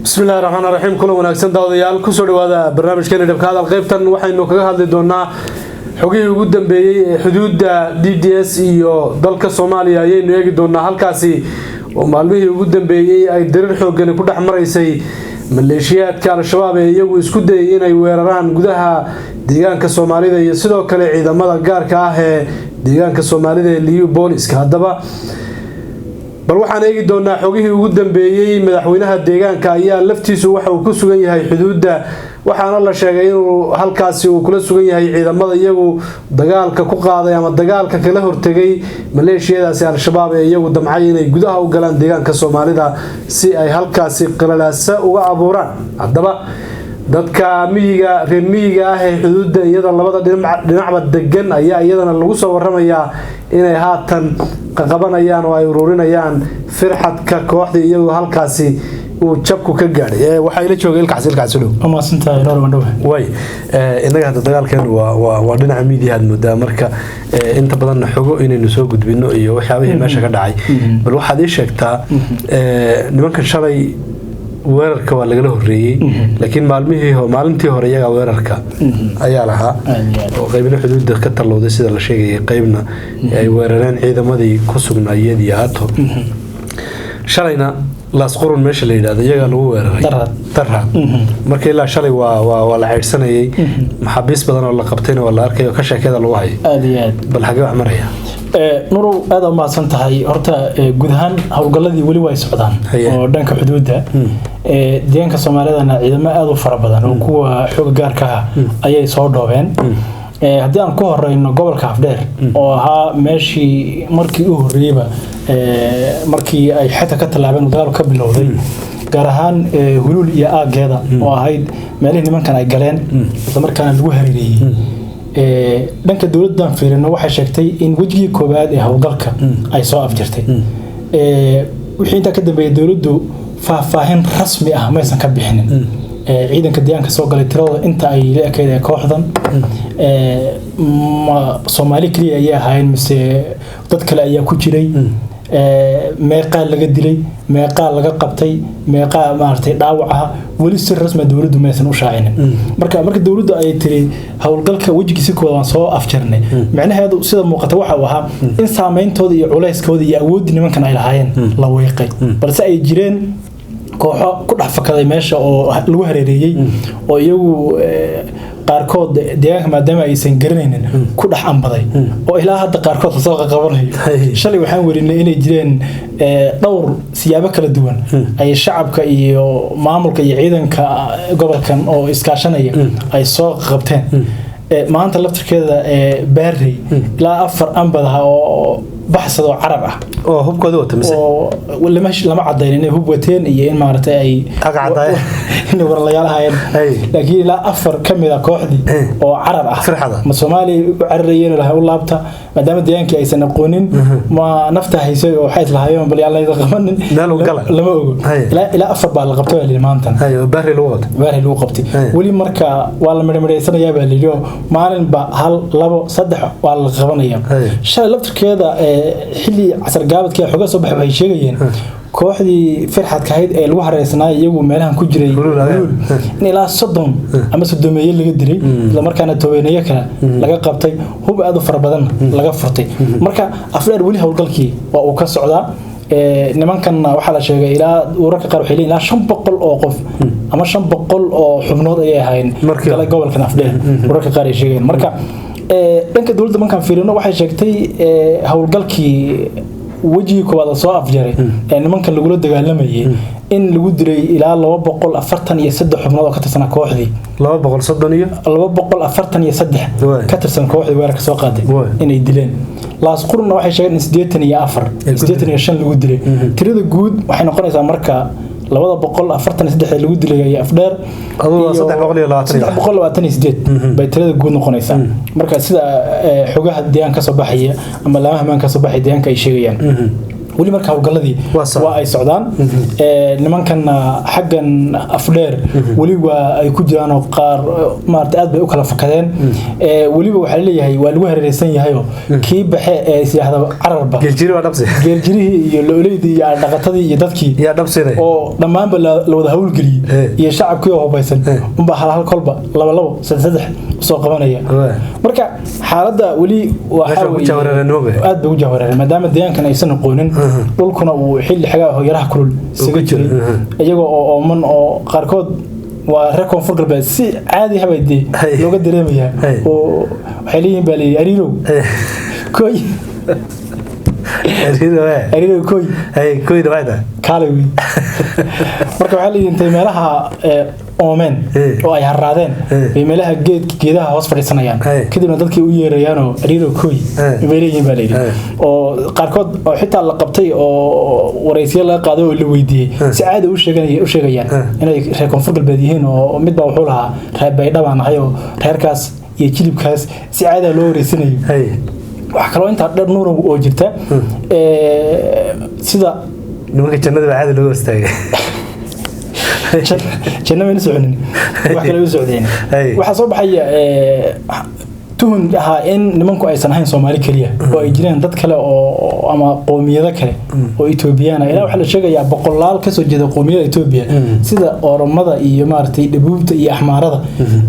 بسم الله الرحمن الرحيم كل وناكسن داوديال كسو dhawaada barnaamijkeena dhabkaada qaybtan waxaynu kaga hadli doonaa xogihii ugu dambeeyay xuduudda DDS iyo dalka Soomaaliya ayaynu eegi doonaa halkaasi oo maalmihii ugu dambeeyay ay dirir xooggan ku dhaxmaraysay maleeshiyaadka al-shabaab ee iyagu isku dayay inay weeraraan gudaha deegaanka Soomaalida iyo sidoo kale ciidamada gaarka ah ee deegaanka Soomaalida ee Liyu Booliska hadaba bal waxaan eegi doonaa xogihii ugu dambeeyay madaxweynaha deegaanka ayaa laftiisu waxa uu ku sugan yahay xuduudda waxaana la sheegay inuu halkaasi uu kula sugan yahay ciidamada iyagu dagaalka ku qaaday ama dagaalka kala hortagay maleeshiyadaasi al-shabaab ee iyagu damcay inay gudaha u galaan deegaanka Soomaalida si ay halkaasi qalalaasa uga abuuraan hadaba dadka reer miyiga ah ee xuduudda iyada labada dhinacba degan ayaa iyadana lagu soo waramayaa inay haatan qabanayaan oo ay ururinayaan firxadka kooxda iyagu halkaasi uu jabku ka gaaray waxa ila joogay ilkaas dhow ama santaa inoo mandhow way inaga hadda dagaalkeen waa dhinaca miidiyaha muddo marka inta badan xogo inaynu soo gudbino iyo waxyaabihii meesha ka dhacay bal waxaad ii sheegtaa nimankan shalay weerarka waa laga horeeyay laakiin maalintii hore iyaga weerarka ayaa lahaa oo qaybna xuduudda ka talowday sida la sheegay qaybna ay weerareen ciidamadii ku sugnaayeen iyo ato shalayna laas qurun meesha la yiraahdo iyaga lagu weeraray darra markii ilaa shalay waa la ceyrsanayay maxaabiis badan oo la qabtayna waa la arkay oo ka sheekada lagu hayay aad iyo aad bal xagee wax maraya nurow aad u mahadsan tahay horta guud ahaan hawlgalladii weli way socdaan oo dhanka xuduudda deegaanka Soomaalidana ciidamo aad u fara badan oo kuwa xoog gaarka ah ayay soo dhoobeen haddii aan ku horeyno gobolka Afdheer oo ahaa meeshii markii uu horeeyba markii ay xita ka talaabeen dagaal ka bilowday gaar ahaan hulul iyo aageeda oo ahayd meelihii nimankan ay galeen isla markaana lagu hareeriyay dhanka dawladdan fiirino waxay sheegtay in wajigii koobaad ee hawlgalka ay soo afjirtay wixii inta ka dambeeyay dawladdu faahfaahin rasmi ah ma aysan ka bixinin ciidanka deegaanka soo galay tirada inta ay leeyahay kooxdan Soomaali kaliya ayaa ahayn mise dad kale ayaa ku jiray meeqa laga dilay meeqa laga qabtay meeqa maartay dhaawaca wali si rasmi dawladdu ma aysan u shaacinin marka dawladdu ay tiri hawlgalka wajigiisa kooban soo afjarnay macnaheedu sida muuqata waxa uu ahaa in saameyntooda iyo culayskooda iyo awood nimankan ay lahaayeen la weeqay balse ay jireen kooxo ku dhaxfakaday meesha oo lagu hareeriyay oo iyagu qaarkood deegaanka maadaama aysan garanaynin ku dhax ambaday oo ilaa hadda qaarkood soo qabanay shalay waxaan warinay inay jireen dhowr siyaabo kala duwan ay shacabka iyo maamulka iyo ciidanka gobolkan oo iskaashanaya ay soo qabteen maanta laftirkeeda baarey ilaa 4 ambadaha oo baxsado carab ah oo hubkooda wata mise oo lama cadeyn inay hub wateen iyo in maartay ay in warlayaalahayn laakiin ilaa 4 kamida kooxdii oo carab ah ma Soomaali u cararayeen laha u laabta maadaama deegaanka aysan aqoonin ma nafta haysay oo waxay lahaayeen bal yalla ida qabanin lama ogo ilaa 4 baa la qabtay maanta baari lagu qabtay wali marka waa la midhmidhaysanaya baa liyo maalin ba 1 2 3 waa la qabanaya shalay laftirkeeda xilli casar gaabadka xoga soo baxay sheegayeen kooxdii firxadka ahayd ee lagu hareysnaa iyagu meelahan ku jiray in ilaa 30 ama 30 laga dilay isla markaana toobeeniye kale laga qabtay hub aad u fara badan laga furtay marka Afdheer wali hawlgalkii waa uu ka socdaa nimankan waxa la sheegay ilaa wararka qaar waxay leeyihiin 500 oo qof ama 500 oo xubnood ay ahayn kala gobolkan Afdheer wararka qaar ay sheegeen marka dhanka dawladda markaan fiirino waxay sheegtay hawlgalkii wajigi koobaad soo afjaray nimankan lagu dagaalamayay in lagu diray ilaa 243 xubnood oo ka tirsan kooxdii 243 ka tirsan kooxdii weerarka soo qaaday inay dileen laas qurna waxay sheegeen 84 lagu dilay tirada guud waxay noqonaysaa marka 243 lagu dilay Afdheer adoo 328 bay tirada guud noqonaysaa marka sida xogaha deegaanka soo baxaya ama laamaha ka soo baxay deegaanka ay sheegayaan weli marka hawlgaladii waa ay socdaan nimankan xaggan afdheer weli waa ay ku jiraan oo qaar maartay aad bay u kala fakadeen weliba waxa leeyahay waa lagu hareereysan yahay oo kii baxe ee siyaahada cararba geeljirihii iyo looleydii iyo dhaqatadii iyo dadkii yaa dhabsiday oo dhammaanba la wada hawlgeliyay iyo shacabkii oo hubaysan unba hal kolba laba saddex soo qabanaya marka xaaladda weli waxa aad bay u jahwareereen maadaama deegaankan aysan aqoonin dhulkuna uu xilli xagaa hoyaraha kulul isaga jiray iyagoo oo ooman oo qaarkood waa reer koonfur galbeed si caadi habayde looga dareemaya oo waxay leeyihiin baa leeyahay ariirow koy ariirow koy dhawaada kaalay wey marka waxaa leeyihiin intay meelaha oomeen oo ay haraadeen bay meelaha geedaha hoos fadhiisanayaan kadibna dadkii u yeerayaanoo ariiro kooy bay leeyihiin baa layidhi oo qaarkood oo xitaa la qabtay oo waraysiya laga qaaday oo la weydiiyey si caadi u sheegayaan inay reer koonfur galbeed yihiin oo mid baa wuxuu lahaa reer baydha baan ahay oo reerkaas iyo jilibkaas si caadi loo wareysanayo wax kaloo intaa dheer nuur oo jirta sida nimanka jannada baa caadi looga istaagay janna ma soconin wax kale u socdeen waxa soo baxaya tuhun ahaa in nimanku aysan ahayn Soomaali kaliya oo ay jireen dad kale oo ama qoomiyado kale oo Ethiopian ah ilaa waxa la sheegayaa boqolaal ka soo jeeda qoomiyada Ethiopia sida Oromada iyo maartay Dhabuubta iyo Axmaarada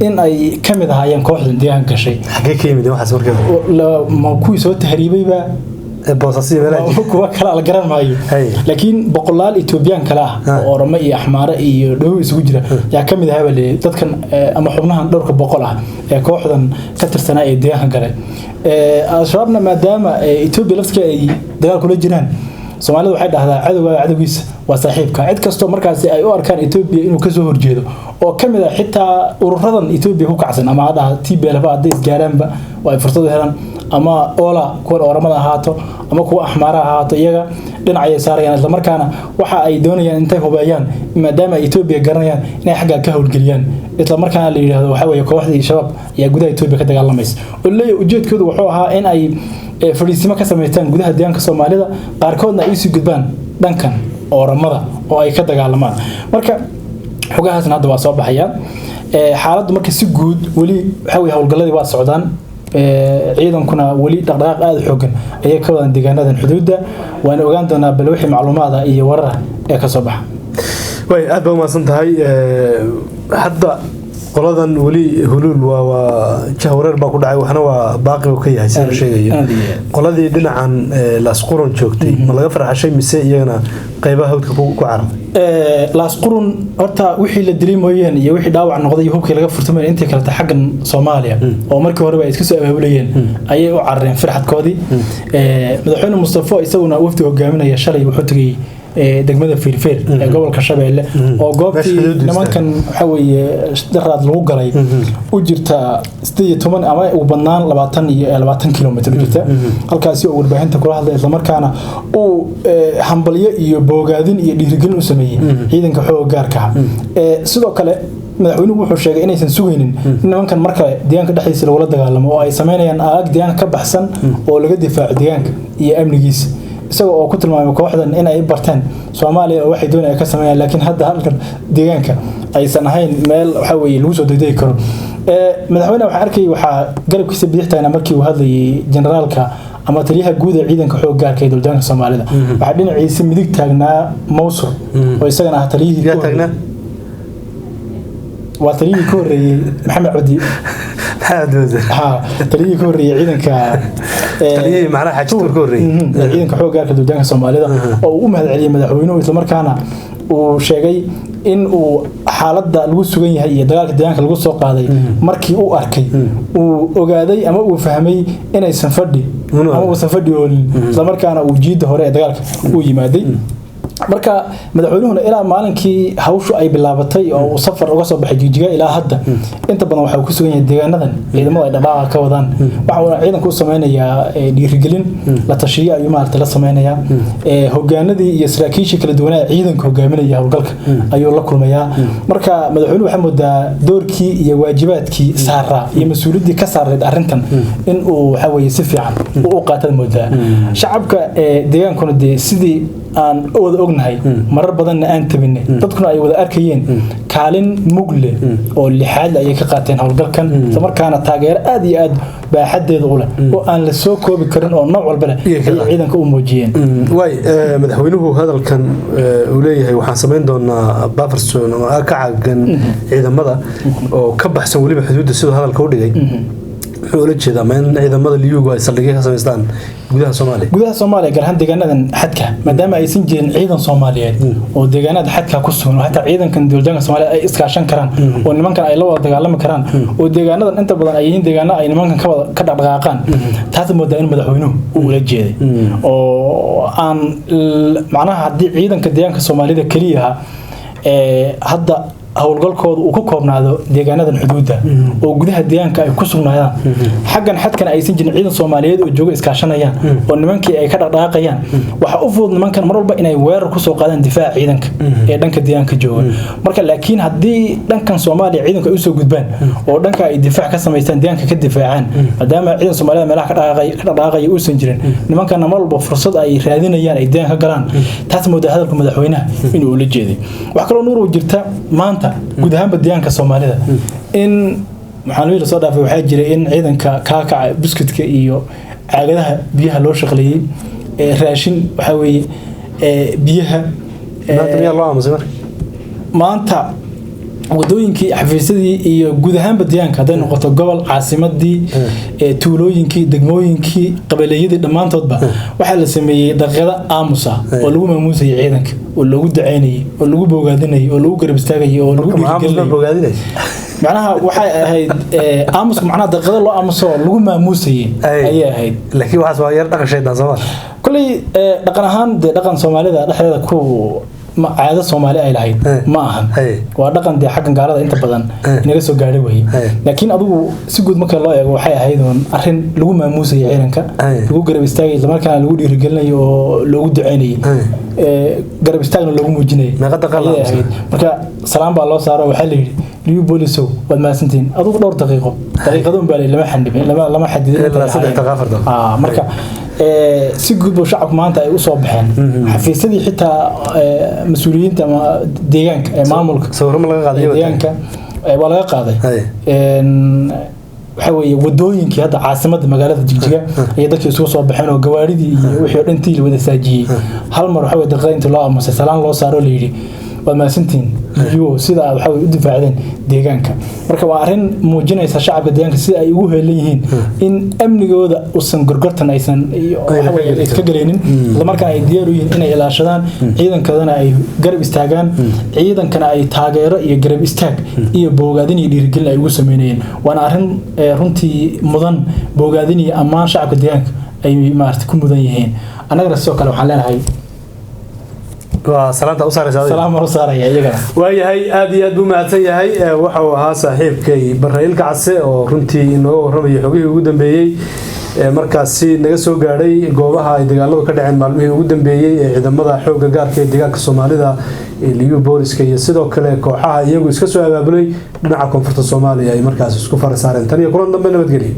in ay kamid ahaayeen kooxdan deegaan gashay xagee ka yimid waxa soo ma ku soo tahriibayba boosasi meelaha kuwa kala la garan maayo laakiin boqolaal Ethiopian kala ah oo Oromo iyo Axmaara iyo Dhabuub isugu jira yaa kamid ah dadkan ama xubnahan dhowrka boqol ah ee kooxdan ka tirsanaa ee deegaan galay ashaabna maadaama Ethiopia lafteeda ay dagaal kula jiraan Soomaalidu waxay dhahdaa cadawgiisa waa saaxiibka cid kasto markaas ay u arkaan Ethiopia inuu ka soo horjeedo oo kamid ah xitaa ururadan Ethiopia ku kacsan ama hada TPLF hadii isgaaraanba way fursad u helaan ama ola kuwa Oromada ahaato ama kuwa Axmaara ahaato iyaga dhinacay saarayaan isla markaana waxa ay doonayaan intay hubayaan maadaama Ethiopia garanayaan inay xagga ka howlgeliyaan isla markaana la yiraahdo waxa weeye kooxdii shabaab ayaa gudaha Ethiopia ka dagaalamaysa oo leeyahay ujeedkoodu wuxuu ahaa in ay fariisimo ka sameeyaan gudaha deegaanka Soomaalida qaarkoodna ay sii gudbaan dhankan Oromada oo ay ka dagaalamaan marka xogahaasna hadda waa soo baxayaan xaaladdu marka si guud wali waxa weeye howlgaladii waa socdaan ciidankuna wali dhaqdhaqaaq aad xoogan ayay ka wadaan deegaanadan xuduudda waan ogaan doonaa bal wixii macluumaad iyo warar ee ka soo baxa way aad ba maasan tahay hadda qoladan wali hulul waa jahwareer baa ku dhacay waxna waa baaqi ka yahay sida sheegayo qoladii dhinacan laasqurun joogtay ma laga farxashay mise iyagana qaybaha hawdka ku carab laasqurun horta wixii la dilay mooyeen iyo wixii dhaawac noqday hubkii laga furtamay intii kale xaggan Soomaaliya oo markii hore ay iska soo abaabulayeen ayay u carareen farxadkoodii madaxweyne Mustafa isaguna wafdi hogaaminaya shalay wuxuu tagay degmada Fiirfeer ee gobolka Shabeelle oo goobtii nimankan waxa weeye daraad lagu galay u jirta 18 ama u badnaan 20 kilomitir jirta halkaas oo warbaahinta kula hadlay isla markaana uu hambalyo iyo boogaadin iyo dhiirigelin u sameeyay ciidanka xoog gaarka sidoo kale madaxweynuhu wuxuu sheegay inaysan sugaynin nimankan marka deegaanka dhexdiisa lagu dagaalamo oo ay sameeyaan aag deegaanka ka baxsan oo laga difaaco deegaanka iyo amnigiisa isagoo oo ku tilmaamay kooxdan in ay bartaan Soomaaliya oo waxay doonayaan ka sameeyaan laakiin hadda halkan deegaanka aysan ahayn meel waxa weeye lagu soo degdegi karo madaxweynaha waxa arkay waxa garabkiisa bidixtaana markii uu hadlayay generaalka ama taliyaha guud ee ciidanka xoog gaarka ee dowladda Soomaalida waxa dhinaciisa midig taagnaa Mowsul oo isagana ah taliyihii taagnaa waa taliyihii ka horeeyay Maxamed Cabdi taliyihii ka horeeyay ciidanka taliyihii macnaha xajtur ka horeeyay ciidanka xoog gaarka dowladda Soomaalida oo uu mahad celiyay madaxweynuhu isla markaana uu sheegay in uu xaaladda lagu sugan yahay iyo dagaalka deegaanka lagu soo qaaday markii uu arkay uu ogaaday ama uu fahmay inaysan fadhi ama uu safadhi oo isla markaana uu jiida hore ee dagaalka uu yimaaday marka madaxweynuhuna ilaa maalinkii hawshu ay bilaabatay oo uu safar uga soo baxay Jigjiga ilaa hadda inta badan waxa uu ku sugan yahay deegaanadan ciidamada ay dhaqaaqa ka wadaan waxa uu ciidanku u sameeynaya dhiirigelin la tashiyo ayuu maartay la sameeynaya hoggaanadii iyo saraakiisha kala duwan ee ciidanka hogaaminaya hawlgalka ayuu la kulmayaa marka madaxweynuhu waxa moodaa doorkii iyo waajibaadkii saaraa iyo mas'uuliyadii ka saareed arintan in uu waxa weeye si fiican u qaatay moodaa shacabka deegaankuna sidii aan wada ognahay marar badan aan tabinay dadkuna ay wada arkayeen kaalin mugle oo lixaad ay ka qaateen hawlgalkan isla markaana taageero aad iyo aad baaxadeeda u leh oo aan la soo koobi karin oo nooc walba leh ciidanka u muujiyeen way madaxweynuhu hadalkan uu leeyahay waxaan sameyn doonaa bufferson oo ka caagan ciidamada oo ka baxsan waliba xuduudda sidoo hadalka u dhigay wuxuu la jeedaa ma in ciidamada liyugu ay saldhigyo ka sameystaan gudaha Soomaaliya gaar ahaan deegaanadan xadka maadaama aysan jirin ciidan Soomaaliyeed oo deegaanada xadka ku sugan hatta ciidankan dowladda Soomaaliya ay iskaashan karaan oo nimankan ay la wada dagaalami karaan oo deegaanadan inta badan ay yihiin deegaano ay nimankan ka dhaqaaqaan taas moodaa in madaxweynuhu uu la jeeday oo aan macnaha haddii ciidanka deegaanka Soomaalida kaliya hadda hawlgalkooda uu ku koobnaado deegaanadan xuduudda oo gudaha deegaanka ay ku sugnaadaan xaggan xadkana aysan jirin ciidan Soomaaliyeed oo jooga iskaashanayaan oo nimankii ay ka dhaqaaqayaan waxa u fudud nimankan mar walba inay weerar ku soo qaadaan difaac ciidanka ee dhanka deegaanka jooga marka laakiin haddii dhankan Soomaaliya ciidanka ay u soo gudbaan oo dhanka ay difaac ka sameystaan deegaanka ka difaacaan maadaama ciidan Soomaaliyeed meelaha ka dhaqaaqay uusan jirin nimankan mar walba fursad ay raadinayaan ay deegaanka galaan taas moodaa hadalka madaxweynaha inuu la jeeday wax kale oo nuur jirta maanta guud ahaan deegaanka Soomaalida in maxaan soo dhaafay waxa jira in ciidanka ka kaca biscuitka iyo caagadaha biyaha loo shaqaleeyay raashin waxa weeye biyaha maanta wadooyinkii xafiisyadii iyo guud ahaan deegaanka haday noqoto gobol caasimadii tuulooyinkii degmooyinkii qabiileyadii dhamaantoodba waxa la sameeyay daqiiqada aamusa oo lagu maamuusay ciidanka oo lagu duceynayay oo lagu bogaadinayay oo lagu garab istaagayay oo lagu bogaadinayay macnaha waxay ahayd aamusku macnaha daqiiqada loo aamuso lagu maamuusay ayay ahayd laakiin waxaas waa yar dhaqashayda Soomaaliya kulli dhaqan ahaan dhaqan Soomaalida dhexdeeda ku caado Soomaali ay lahayd ma ahan waa dhaqan xaqan gaalada inta badan inaga soo gaaray way laakiin adigu si guud marka loo eego waxay ahayd arin lagu maamuusay ciidanka lagu garab istaagay isla markaana lagu dhiirigelinayo oo lagu duceynayay garab istaagna lagu muujinayay marka salaam baa loo saaro waxa la yiri liyu boolisow wad maasantiin adigu dhowr daqiiqadoon baa lama xandibin lama xadidin marka si guud oo shacabku maanta ay u soo baxeen xafiisyadii xitaa mas'uuliyiinta deegaanka ee maamulka sawirro laga qaaday deegaanka waa laga qaaday waxa weeye wadooyinkii hadda caasimada magaalada Jigjiga ay dadku isugu soo baxeen oo gawaaridii iyo wixii dhantii la wada saajiyay hal mar waxa weeye daqiiqada inta loo aamusay salaan loo saaro la yiri waa maasantiin iyo sida waxa u difaacdeen deegaanka marka waa arin muujinaysa shacabka deegaanka sida ay ugu heelan yihiin in amnigooda uusan gorgortan aysan waxa weeye iska galeenin marka ay diyaar u yihiin inay ilaashadaan ciidankadana ay garab istaagaan ciidankana ay taageero iyo garab istaag iyo bogaadin iyo dhiirigelin ay ugu sameeyeen waana arin runtii mudan bogaadin iyo ammaan shacabka deegaanka ay maartay ku mudan yihiin anaga sidoo kale waxaan leenahay salaanta u saaraysaa salaam saaraya iyaga waayahay aad iyo aad buu mahadsan yahay waxa uu ahaa saaxiibkay Barraa'il Kacse oo runtii inoo warramay xogihii ugu dambeeyay markaasi naga soo gaaray goobaha ay dagaaladu ka dhaceen maalmihii ugu dambeeyay ee ciidamada xoogga gaarka ee deegaanka Soomaalida ee liyu booliska iyo sidoo kale kooxaha iyagu iska soo abaabulay dhinaca koonfurta Soomaaliya ay markaas isku farasaareen tan iyo kulan dambe nabadgelyo